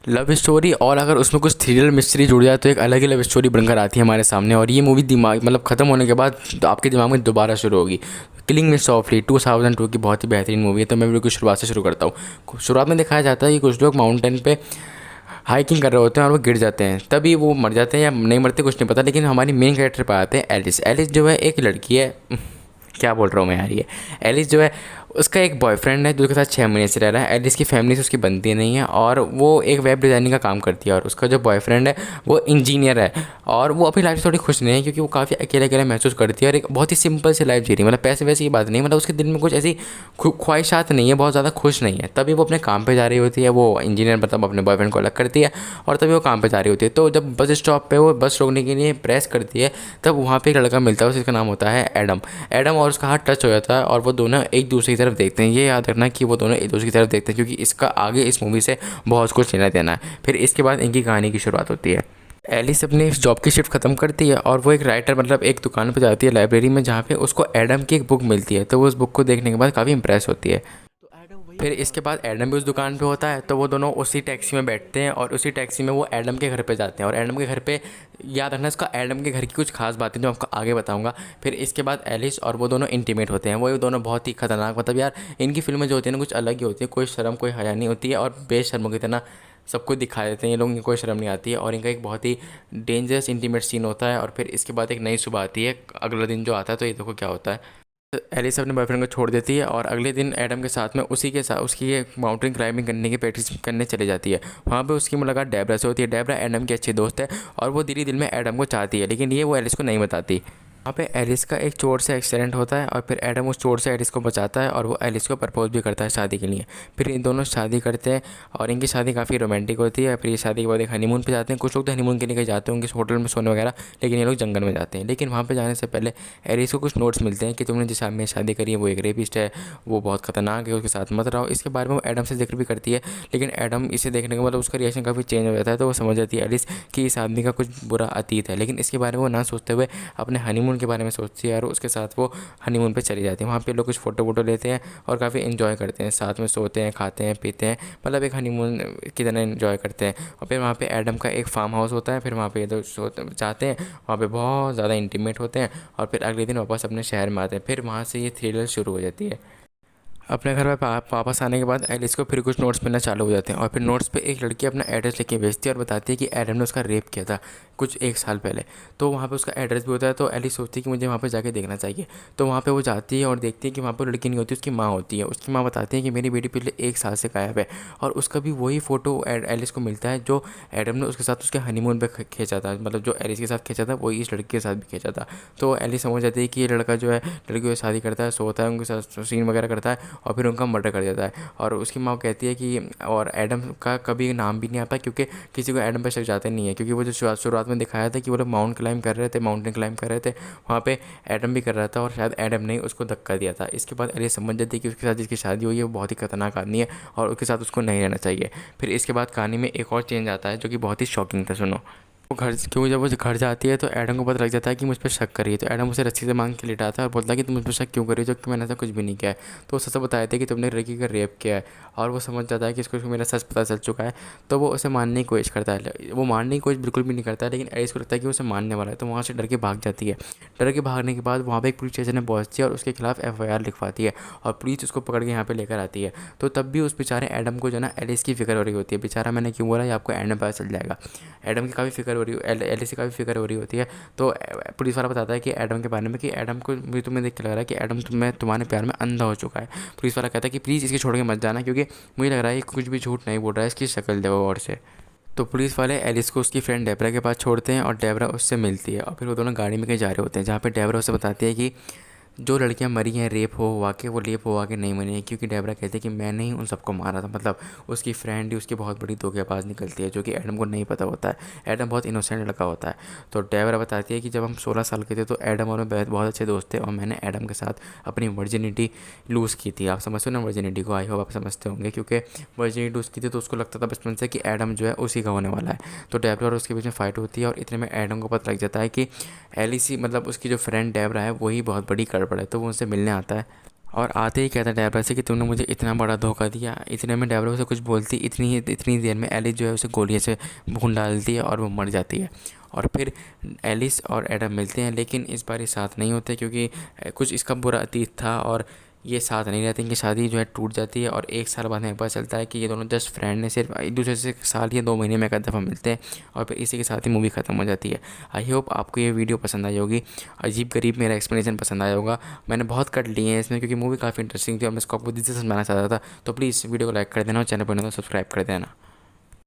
Love story और अगर उसमें कुछ थ्रिलर मिस्ट्री जुड़ जाए तो एक अलग ही लव स्टोरी बनकर आती है हमारे सामने। और ये मूवी दिमाग मतलब ख़त्म होने के बाद तो आपके दिमाग में दोबारा शुरू होगी। किलिंग मी सॉफ्टली 2002 की बहुत ही बेहतरीन मूवी है। तो मैं वीडियो की शुरुआत से शुरू करता हूँ। शुरुआत में दिखाया जाता है कि कुछ लोग माउंटेन पे हाइकिंग कर रहे होते हैं और वो गिर जाते हैं, तभी वो मर जाते हैं या नहीं मरते कुछ नहीं पता। लेकिन हमारी मेन कैरेक्टर पर आते हैं एलिस। एलिस जो है एक लड़की है क्या बोल रहा हूँ मैं यार, ये एलिस जो है उसका एक बॉयफ्रेंड है जो उसके साथ 6 महीने से रह रहा है। एलिस की फैमिली से उसकी बनती नहीं है और वो एक वेब डिज़ाइनिंग का काम करती है और उसका जो बॉयफ्रेंड है वो इंजीनियर है। और वो अपनी लाइफ से थोड़ी खुश नहीं है क्योंकि वो काफ़ी अकेले अकेले महसूस करती है और एक बहुत ही सिंपल सी लाइफ जी रही है। मतलब पैसे वैसे की बात नहीं, मतलब उसके दिल में कुछ ऐसी ख्वाहिशात नहीं है, बहुत ज़्यादा खुश नहीं है। तभी वो अपने काम पे जा रही होती है, वो इंजीनियर मतलब अपने बॉयफ्रेंड को अलग करती है और तभी वो काम पे जा रही होती है। तो जब बस स्टॉप पे वो बस रोकने के लिए प्रेस करती है तब वहाँ पे एक लड़का मिलता है, जिसका नाम होता है एडम। एडम और उसका हाथ टच हो जाता है और वो दोनों एक दूसरे की तरफ देखते हैं। ये याद रखना कि वो दोनों एक दूसरे की तरफ देखते हैं क्योंकि इसका आगे इस मूवी से बहुत कुछ लेना देना है। फिर इसके बाद इनकी कहानी की शुरुआत होती है। एलिस अपनी इस जॉब की शिफ्ट ख़त्म करती है और वो एक राइटर मतलब एक दुकान पर जाती है लाइब्रेरी में, जहाँ पे उसको एडम की एक बुक मिलती है। तो वो उस बुक को देखने के बाद काफ़ी इंप्रेस होती है। फिर इसके बाद एडम भी उस दुकान पे होता है, तो वो दोनों उसी टैक्सी में बैठते हैं और उसी टैक्सी में वो एडम के घर पे जाते हैं। और एडम के घर पे याद रखना इसका एडम के घर की कुछ खास बातें जो आपको आगे बताऊंगा। फिर इसके बाद एलिस और वो दोनों इंटीमेट होते हैं। वो ये दोनों बहुत ही खतरनाक, मतलब यार इनकी फिल्में जो होती हैं ना कुछ अलग ही होती है। कोई शर्म कोई हया नहीं होती है और बेशर्मों की तरह सबको दिखा देते हैं ये लोग, इनको कोई शर्म नहीं आती है। और इनका एक बहुत ही डेंजरस इंटीमेट सीन होता है। और फिर इसके बाद एक नई सुबह आती है, अगला दिन जो आता है तो ये देखो क्या होता है। एलिस अपने बॉयफ्रेंड को छोड़ देती है और अगले दिन एडम के साथ में उसी के साथ उसकी एक माउंटेन क्लाइंबिंग करने की प्रैक्टिस करने चली जाती है। वहाँ पे उसकी मुलाकात डेबरा से होती है। डेबरा एडम की अच्छी दोस्त है और वो दिली दिल में एडम को चाहती है, लेकिन ये वो एलिस को नहीं बताती। वहाँ पे एलिस का एक चोट से एक्सीडेंट होता है और फिर एडम उस चोट से एलिस को बचाता है और वो एलिस को प्रपोज भी करता है शादी के लिए। फिर इन दोनों शादी करते हैं और इनकी शादी काफ़ी रोमांटिक होती है। फिर ये शादी के बाद एक हनीमून पे जाते हैं। कुछ लोग तो हनीमून के लिए कहीं जाते होंगे होटल में सोने वगैरह, लेकिन ये लोग जंगल में जाते हैं। लेकिन वहाँ पे जाने से पहले एलिस को कुछ नोट्स मिलते हैं कि तुमने जिस आदमी से शादी करी है वो एक रेपिस्ट है, वो बहुत खतरनाक है, उसके साथ मत रहो। इसके बारे में वो एडम से जिक्र भी करती है, लेकिन एडम इसे देखने के बाद उसका रिएक्शन काफ़ी चेंज हो जाता है। तो वो समझ जाती है एलिस कि इस आदमी का कुछ बुरा अतीत है, लेकिन इसके बारे में वो ना सोचते हुए अपने हनीमून के बारे में सोचती है और उसके साथ वो हनीमून पे चली जाती है। वहाँ पे लोग कुछ फ़ोटो वोटो लेते हैं और काफ़ी इन्जॉय करते हैं, साथ में सोते हैं, खाते हैं, पीते हैं, मतलब एक हनीमून की तरह इन्जॉय करते हैं। और फिर वहाँ पे एडम का एक फार्म हाउस होता है। फिर वहाँ पे ये सोते जाते हैं, वहाँ पे बहुत ज़्यादा इंटीमेट होते हैं और फिर अगले दिन वापस अपने शहर में आते हैं। फिर वहाँ से ये थ्रिलर शुरू हो जाती है। अपने घर में वापस आने के बाद एलिस को फिर कुछ नोट्स मिलना चालू हो जाते हैं और फिर नोट्स पे एक लड़की अपना एड्रेस लेके भेजती है और बताती है कि एडम ने उसका रेप किया था कुछ 1 साल पहले। तो वहाँ पे उसका एड्रेस भी होता है। तो एलिस सोचती है कि मुझे वहाँ पे जाके देखना चाहिए। तो वहाँ पे वो जाती है और देखती है कि वहाँ पर लड़की नहीं होती, उसकी माँ होती है। उसकी माँ बताती है कि मेरी बेटी पिछले 1 साल से गायब है और उसका भी वही फ़ोटो एलिस को मिलता है जो एडम ने उसके साथ उसके हनीमून पे खींचा था, मतलब जो एलिस के साथ खींचा था वही इस लड़की के साथ भी खींचा था। तो एलिस समझ जाती है कि ये लड़का जो है लड़की को शादी करता है, सोता है, उनके साथ सीन वगैरह करता है और फिर उनका मर्डर कर देता है। और उसकी माँ कहती है कि और एडम का कभी नाम भी नहीं आता क्योंकि किसी को एडम पे शक जाते नहीं है, क्योंकि वो जो शुरुआत में दिखाया था कि वो लोग माउंटेन क्लाइंब कर रहे थे, वहाँ पे एडम भी कर रहा था और शायद एडम ने उसको धक्का दिया था। इसके बाद एलिस समझ जाती है कि उसके साथ जिसकी शादी हुई है वो बहुत ही खतरनाक आदमी है और उसके साथ उसको नहीं रहना चाहिए। फिर इसके बाद कहानी में एक और चेंज आता है जो कि बहुत ही शॉकिंग था, सुनो। वो घर क्योंकि जब वो घर जाती है तो एडम को पता लग जाता है कि मुझ पर शक कर रही है। तो एडम उसे रस्सी से मांग के लिटाता है और बोलता है कि तुम मुझ पर शक क्यों कर रही हो जबकि मैंने ऐसा कुछ भी नहीं किया है। तो वो सच बताया था कि तुमने लड़की का रेप किया है और वो समझ जाता है कि इसको मेरा सच पता चल चुका है। तो वो उसे मारने की कोशिश करता है, वो मारने की कोशिश बिल्कुल भी नहीं करता है, लेकिन एलिस को लगता है कि वो उसे मारने वाला है। तो वहाँ से डर के भाग जाती है। डर के भागने के बाद वहाँ पर एक पुलिस स्टेशन में पहुँचती है और उसके खिलाफ FIR लिखवाती है और पुलिस उसको पकड़ के यहाँ पर लेकर आती है। तो तब भी उस बेचारे एडम को जो ना एलिस की फिक्र हो रही होती है। बेचारा मैंने क्यों बोला, ये आपको एंड में पता चल जाएगा। एडम की काफ़ी फिक्र हो रही एलिस की काफ़ी फिक्र हो रही होती है। तो पुलिस वाला बताता है कि एडम के बारे में कि एडम को भी तुम्हें देख के लग रहा है कि एडम तुम्हारे प्यार में अंधा हो चुका है। पुलिस वाला कहता है कि प्लीज़ इसके छोड़ के मत जाना क्योंकि मुझे लग रहा है कि कुछ भी झूठ नहीं बोल रहा है, इसकी शक्ल देखो और से। तो पुलिस वाले एलिस को उसकी फ्रेंड डेबरा के पास छोड़ते हैं और डेबरा उससे मिलती है और फिर वो दोनों गाड़ी में कहीं जा रहे होते हैं, जहाँ पे डेबरा उसे बताती है कि जो लड़कियां मरी हैं रेप हो हुआ के, वो रेप हुआ के नहीं मरी हैं, क्योंकि डेबरा कहती है कि मैंने ही उन सबको मारा था। मतलब उसकी फ्रेंड ही उसकी बहुत बड़ी धोखेबाज निकलती है, जो कि एडम को नहीं पता होता है। एडम बहुत इनोसेंट लड़का होता है। तो डेबरा बताती है कि जब हम 16 साल के थे तो एडम और मैं बहुत अच्छे दोस्त थे और मैंने एडम के साथ अपनी वर्जिनिटी लूज़ की थी। आप समझते हो ना वर्जिनिटी को, आई होप आप समझते होंगे, क्योंकि वर्जिनिटी लूज़ की थी तो उसको लगता था बचपन से कि एडम जो है उसी का होने वाला है। तो डेबरा और उसके बीच में फाइट होती है और इतने में एडम को पता लग जाता है कि एलिसी मतलब उसकी जो फ्रेंड डेबरा है वही बहुत बड़ी गड़बड़ है। तो वो उनसे मिलने आता है और आते ही कहता है डेबरा से कि तुमने मुझे इतना बड़ा धोखा दिया। इतने में डेबरा उसे कुछ बोलती, इतनी देर में एलिस जो है उसे गोलियों से भून डालती है और वो मर जाती है। और फिर एलिस और एडम मिलते हैं, लेकिन इस बार ये साथ नहीं होते क्योंकि कुछ इसका बुरा अतीत था और ये साथ नहीं रहते। इनकी शादी जो है टूट जाती है और 1 साल बाद हमें पता चलता है कि ये दोनों जस्ट फ्रेंड ने, सिर्फ एक दूसरे से साल या 2 महीने में एक दफ़ा मिलते हैं और फिर इसी के साथ ही मूवी ख़त्म हो जाती है। आई होप आपको ये वीडियो पसंद आई होगी। अजीब गरीब मेरा एक्सप्लेनेशन पसंद आया होगा। मैंने बहुत कट लिए हैं इसमें क्योंकि मूवी काफ़ी इंटरेस्टिंग थी और मैं इसको आपको दिल से समझाना चाहता था। तो प्लीज़ वीडियो को लाइक कर देना और चैनल पर नहीं तो सब्सक्राइब कर देना।